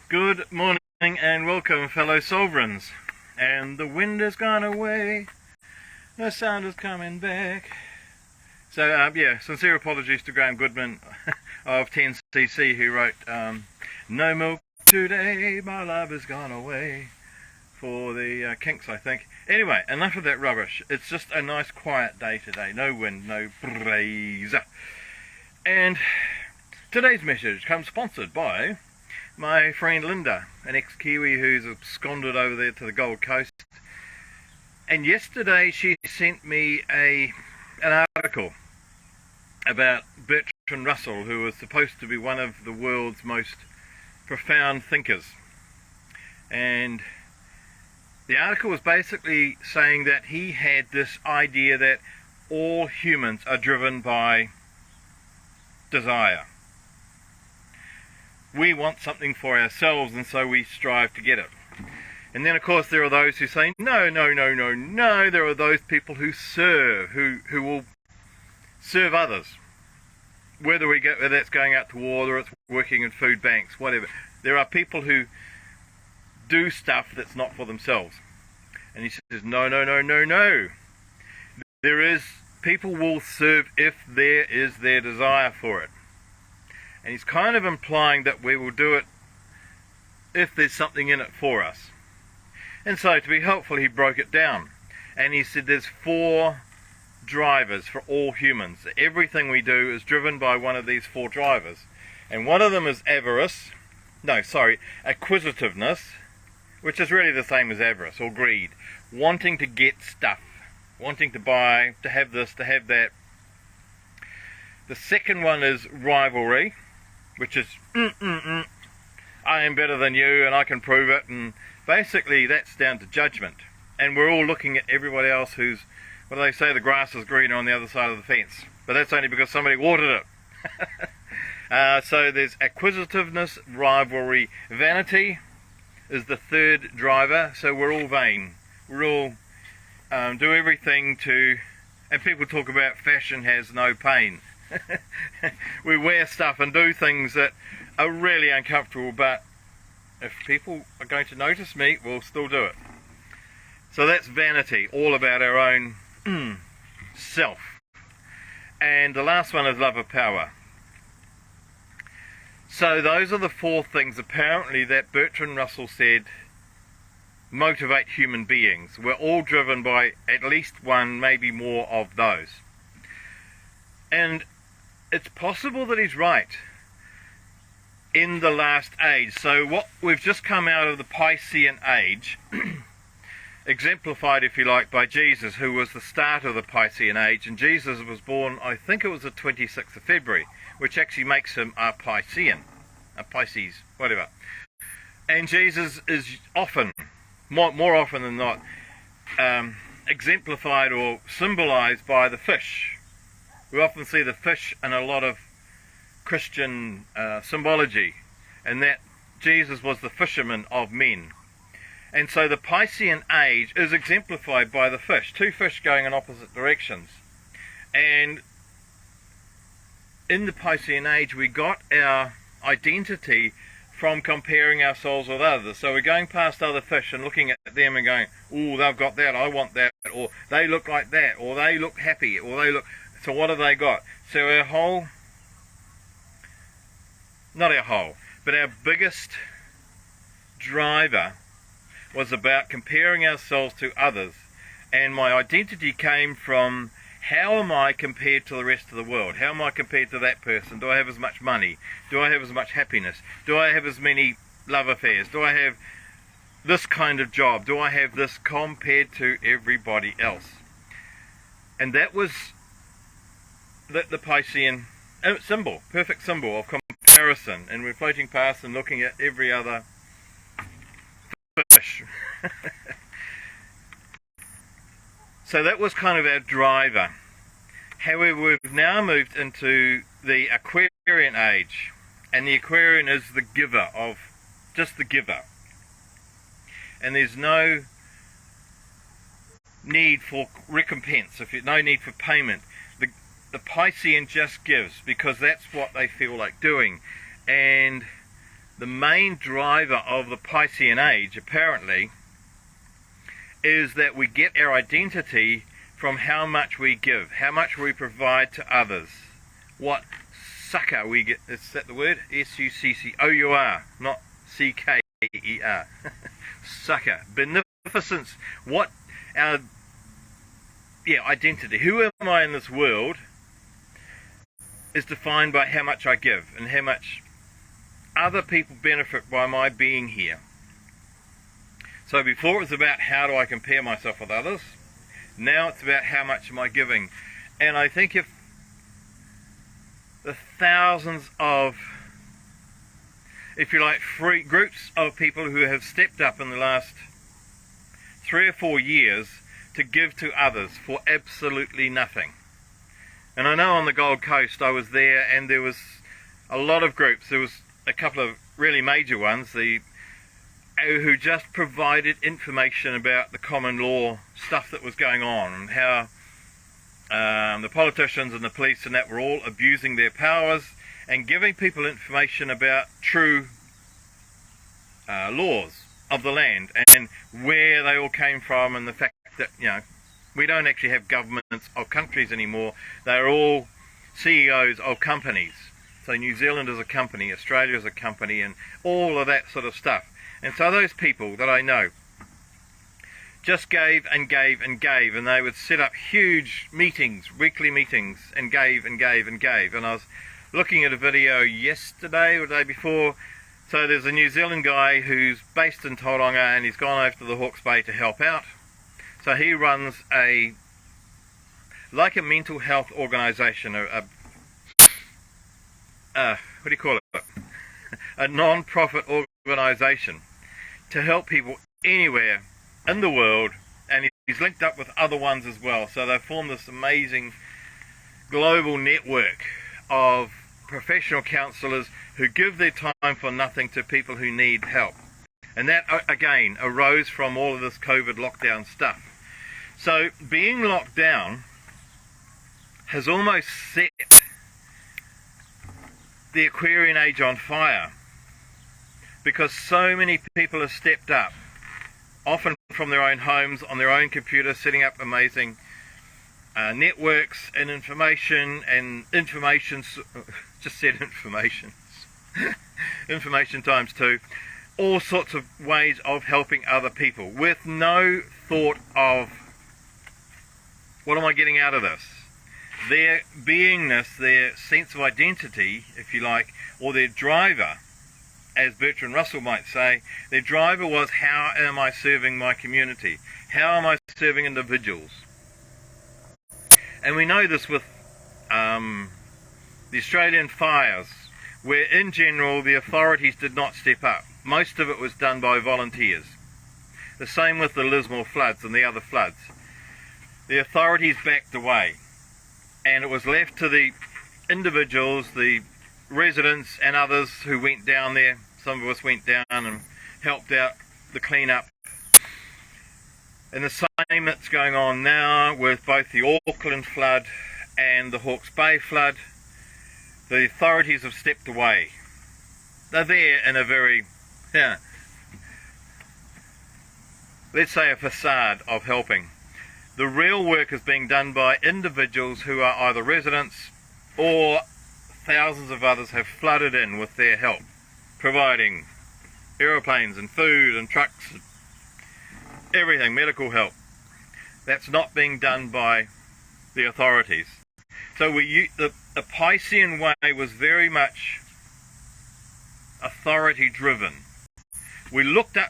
Good morning and welcome, fellow sovereigns. And the wind has gone away, the sound is coming back. So, sincere apologies to Graham Goodman of 10cc who wrote, no milk today, my love has gone away, for the Kinks, I think. Anyway, enough of that rubbish. It's just a nice quiet day today. No wind, no breeze. And today's message comes sponsored by my friend Linda, an ex-Kiwi who's absconded over there to the Gold Coast. And yesterday she sent me an article about Bertrand Russell, who was supposed to be one of the world's most profound thinkers. And the article was basically saying that he had this idea that all humans are driven by desire. We want something for ourselves, and so we strive to get it. And then, of course, there are those who say, no, there are those people who serve, who will serve others. Whether that's going out to war, or it's working in food banks, whatever. There are people who do stuff that's not for themselves. And he says, no. People will serve if there is their desire for it. And he's kind of implying that we will do it if there's something in it for us. And so, to be helpful, he broke it down. And he said there's 4 drivers for all humans. Everything we do is driven by one of these 4 drivers. And one of them is acquisitiveness, which is really the same as avarice or greed. Wanting to get stuff. Wanting to buy, to have this, to have that. The second one is rivalry, which is, I am better than you and I can prove it, and basically that's down to judgment. And we're all looking at everybody else who's, what do they say, the grass is greener on the other side of the fence. But that's only because somebody watered it. So there's acquisitiveness, rivalry. Vanity is the third driver, so we're all vain. We're all do everything to, and people talk about fashion has no pain. We wear stuff and do things that are really uncomfortable, but if people are going to notice me, we'll still do it. So that's vanity, all about our own self. And the last one is love of power. So those are the 4 things apparently that Bertrand Russell said motivate human beings. We're all driven by at least one, maybe more of those. And it's possible that he's right in the last age. So what we've just come out of the Piscean Age, exemplified, if you like, by Jesus, who was the start of the Piscean Age. And Jesus was born, I think it was the 26th of February, which actually makes him a Piscean, a Pisces, whatever. And Jesus is often, more often than not, exemplified or symbolized by the fish. We often see the fish in a lot of Christian symbology, and that Jesus was the fisherman of men. And so the Piscean Age is exemplified by the fish, 2 fish going in opposite directions. And in the Piscean Age we got our identity from comparing ourselves with others. So we're going past other fish and looking at them and going, oh, they've got that, I want that, or they look like that, or they look happy, or they look... So what have they got? So our biggest driver was about comparing ourselves to others. And my identity came from, how am I compared to the rest of the world? How am I compared to that person? Do I have as much money? Do I have as much happiness? Do I have as many love affairs? Do I have this kind of job? Do I have this compared to everybody else? And that was the Piscean symbol, perfect symbol of comparison. And we're floating past and looking at every other fish. So that was kind of our driver. However, we've now moved into the Aquarian Age. And the Aquarian is the giver of, just the giver. And there's no need for recompense, no need for payment. The Piscean just gives because that's what they feel like doing. And the main driver of the Piscean Age, apparently, is that we get our identity from how much we give, how much we provide to others, what sucker we get. Is that the word? S-U-C-C-O-U-R, not C-K-E-R. Sucker. Beneficence. What our identity. Who am I in this world is defined by how much I give and how much other people benefit by my being here. So before it was about how do I compare myself with others, now it's about how much am I giving. And I think if the thousands of, if you like, free groups of people who have stepped up in the last 3 or 4 years to give to others for absolutely nothing. And I know on the Gold Coast I was there, and there was a lot of groups. There was a couple of really major ones, who just provided information about the common law stuff that was going on, and how the politicians and the police and that were all abusing their powers and giving people information about true laws of the land and where they all came from, and the fact that, you know, we don't actually have governments of countries anymore. They're all CEOs of companies. So New Zealand is a company, Australia is a company, and all of that sort of stuff. And so those people that I know just gave and gave and gave, and they would set up huge meetings, weekly meetings, and gave and gave and gave. And I was looking at a video yesterday or the day before. So there's a New Zealand guy who's based in Tauranga, and he's gone over to the Hawke's Bay to help out. So he runs a mental health organisation, what do you call it? A non-profit organisation to help people anywhere in the world, and he's linked up with other ones as well. So they've formed this amazing global network of professional counsellors who give their time for nothing to people who need help. And that, again, arose from all of this COVID lockdown stuff. So being locked down has almost set the Aquarian Age on fire, because so many people have stepped up, often from their own homes, on their own computer, setting up amazing networks and information just said information information times 2, all sorts of ways of helping other people with no thought of what am I getting out of this. Their beingness, their sense of identity, if you like, or their driver, as Bertrand Russell might say, their driver was, how am I serving my community? How am I serving individuals? And we know this with the Australian fires, where in general the authorities did not step up. Most of it was done by volunteers. The same with the Lismore floods and the other floods. The authorities backed away, and it was left to the individuals, the residents and others who went down there. Some of us went down and helped out the clean-up. And the same that's going on now with both the Auckland flood and the Hawke's Bay flood. The authorities have stepped away. They're there in a very, let's say, a facade of helping. The real work is being done by individuals who are either residents or thousands of others have flooded in with their help, providing aeroplanes and food and trucks, and everything, medical help. That's not being done by the authorities. So the Piscean way was very much authority driven. We looked up,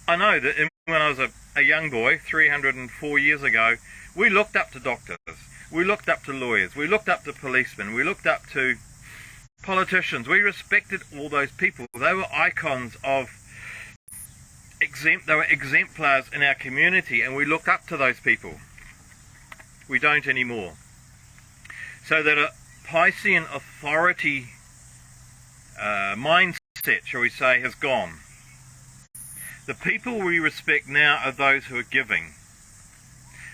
I know that when I was a young boy, 304 years ago, we looked up to doctors, we looked up to lawyers, we looked up to policemen, we looked up to politicians. We respected all those people. They were icons of, they were exemplars in our community, and we looked up to those people. We don't anymore. So that a Piscean authority mindset, shall we say, has gone. The people we respect now are those who are giving.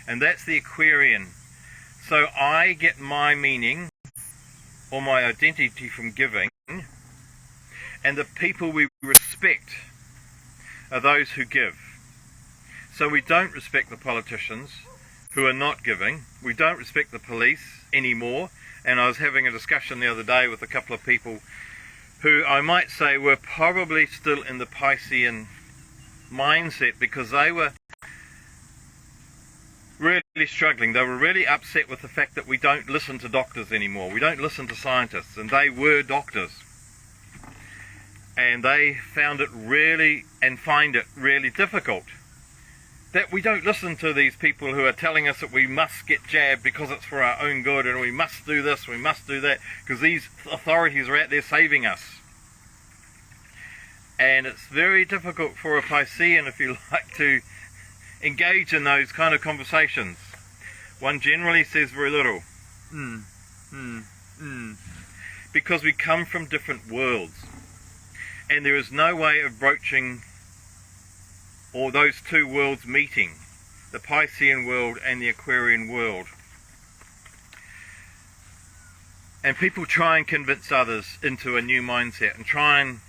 And that's the Aquarian. So I get my meaning or my identity from giving. And the people we respect are those who give. So we don't respect the politicians who are not giving. We don't respect the police anymore. And I was having a discussion the other day with a couple of people who I might say were probably still in the Piscean mindset, because they were really struggling. They were really upset with the fact that we don't listen to doctors anymore. We don't listen to scientists, and they were doctors. And they found it really, and find it really difficult, that we don't listen to these people who are telling us that we must get jabbed because it's for our own good, and we must do this, we must do that, because these authorities are out there saving us. And it's very difficult for a Piscean, if you like, to engage in those kind of conversations. One generally says very little. Because we come from different worlds. And there is no way of broaching, or those two worlds meeting, the Piscean world and the Aquarian world. And people try and convince others into a new mindset, and try and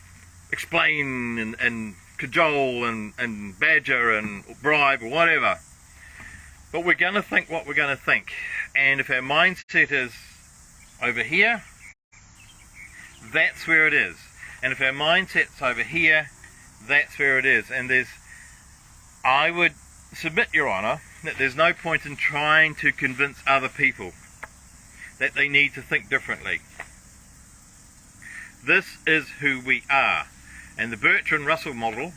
explain and cajole and badger and bribe or whatever. But we're going to think what we're going to think. And if our mindset is over here, that's where it is. And if our mindset's over here, that's where it is. And I would submit, Your Honour, that there's no point in trying to convince other people that they need to think differently. This is who we are. And the Bertrand Russell model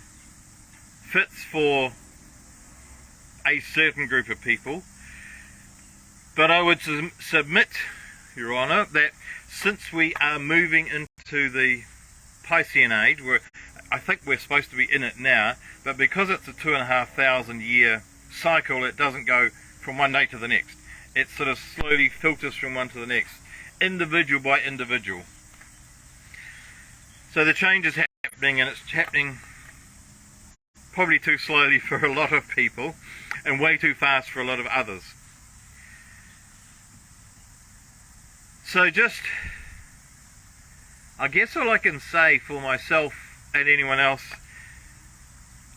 fits for a certain group of people. But I would submit, Your Honour, that since we are moving into the Piscean Age, where I think we're supposed to be in it now, but because it's a 2,500 year cycle, it doesn't go from one day to the next. It sort of slowly filters from one to the next, individual by individual. So the change is happening, and it's happening probably too slowly for a lot of people and way too fast for a lot of others. So just, I guess all I can say for myself and anyone else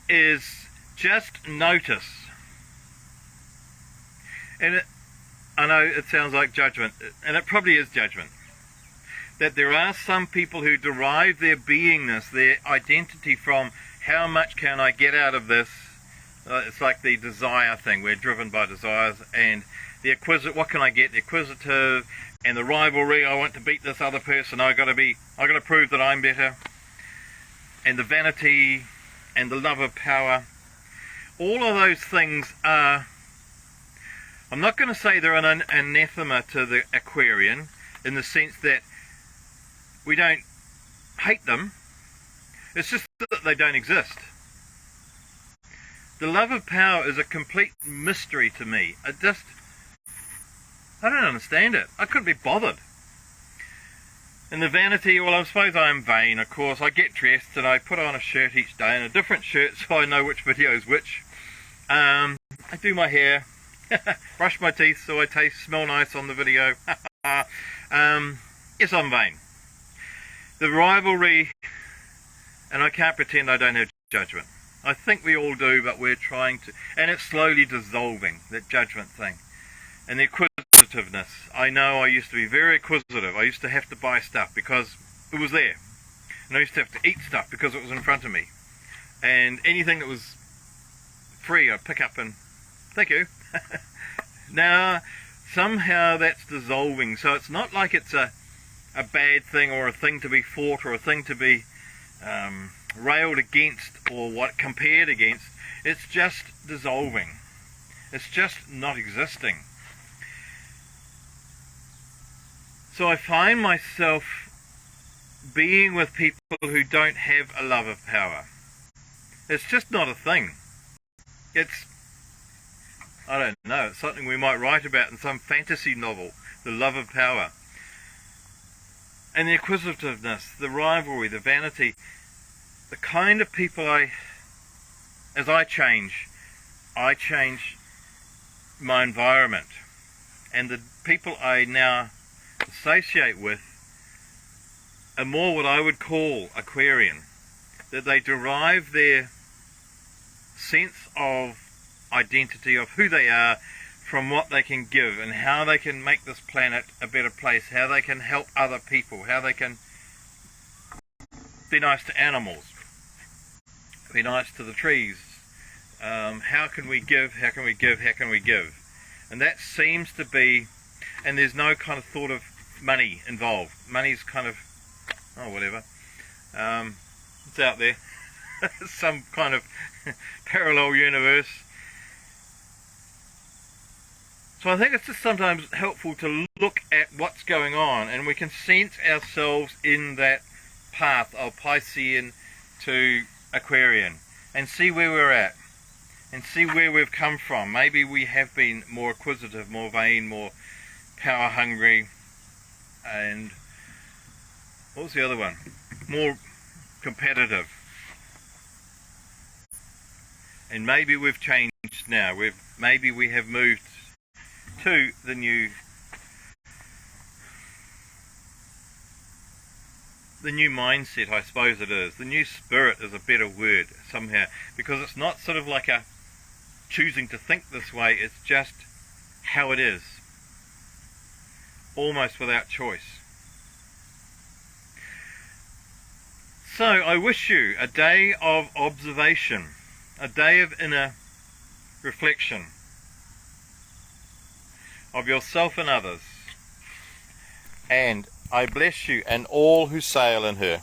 is just notice. And I know it sounds like judgment, and it probably is judgment, that there are some people who derive their beingness, their identity from how much can I get out of this. It's like the desire thing. We're driven by desires, and the what can I get? The acquisitive, and the rivalry. I want to beat this other person. I got to prove that I'm better. And the vanity, and the love of power. All of those things are, I'm not going to say they're an anathema to the Aquarian, in the sense that we don't hate them. It's just that they don't exist. The love of power is a complete mystery to me. I don't understand it. I couldn't be bothered. And the vanity, well, I suppose I'm vain, of course. I get dressed and I put on a shirt each day, and a different shirt so I know which video is which. I do my hair, brush my teeth so I smell nice on the video. Yes, I'm vain. The rivalry, and I can't pretend I don't have judgment. I think we all do, but we're trying to, and it's slowly dissolving, that judgment thing. And the acquisitiveness. I know I used to be very acquisitive. I used to have to buy stuff because it was there. And I used to have to eat stuff because it was in front of me. And anything that was free I'd pick up and, thank you. Now, somehow that's dissolving. So it's not like it's a bad thing, or a thing to be fought, or a thing to be railed against, or what compared against. It's just dissolving. It's just not existing. So I find myself being with people who don't have a love of power. It's just not a thing. It's, I don't know, it's something we might write about in some fantasy novel, the love of power. And the acquisitiveness, the rivalry, the vanity, the kind of people as I change my environment. And the people I now associate with are more what I would call Aquarian, that they derive their sense of identity of who they are from what they can give and how they can make this planet a better place, how they can help other people, how they can be nice to animals, be nice to the trees. How can we give, how can we give, how can we give? And that seems to be, and there's no kind of thought of money involved. Money's kind of, oh whatever, it's out there, some kind of parallel universe. So I think it's just sometimes helpful to look at what's going on, and we can sense ourselves in that path of Piscean to Aquarian and see where we're at and see where we've come from. Maybe we have been more acquisitive, more vain, more power hungry, and what was the other one? More competitive. And maybe we've changed now. Maybe we have moved to the new mindset, I suppose it is. The new spirit is a better word somehow, because it's not sort of like a choosing to think this way, it's just how it is, almost without choice. So I wish you a day of observation, a day of inner reflection of yourself and others, and I bless you and all who sail in her.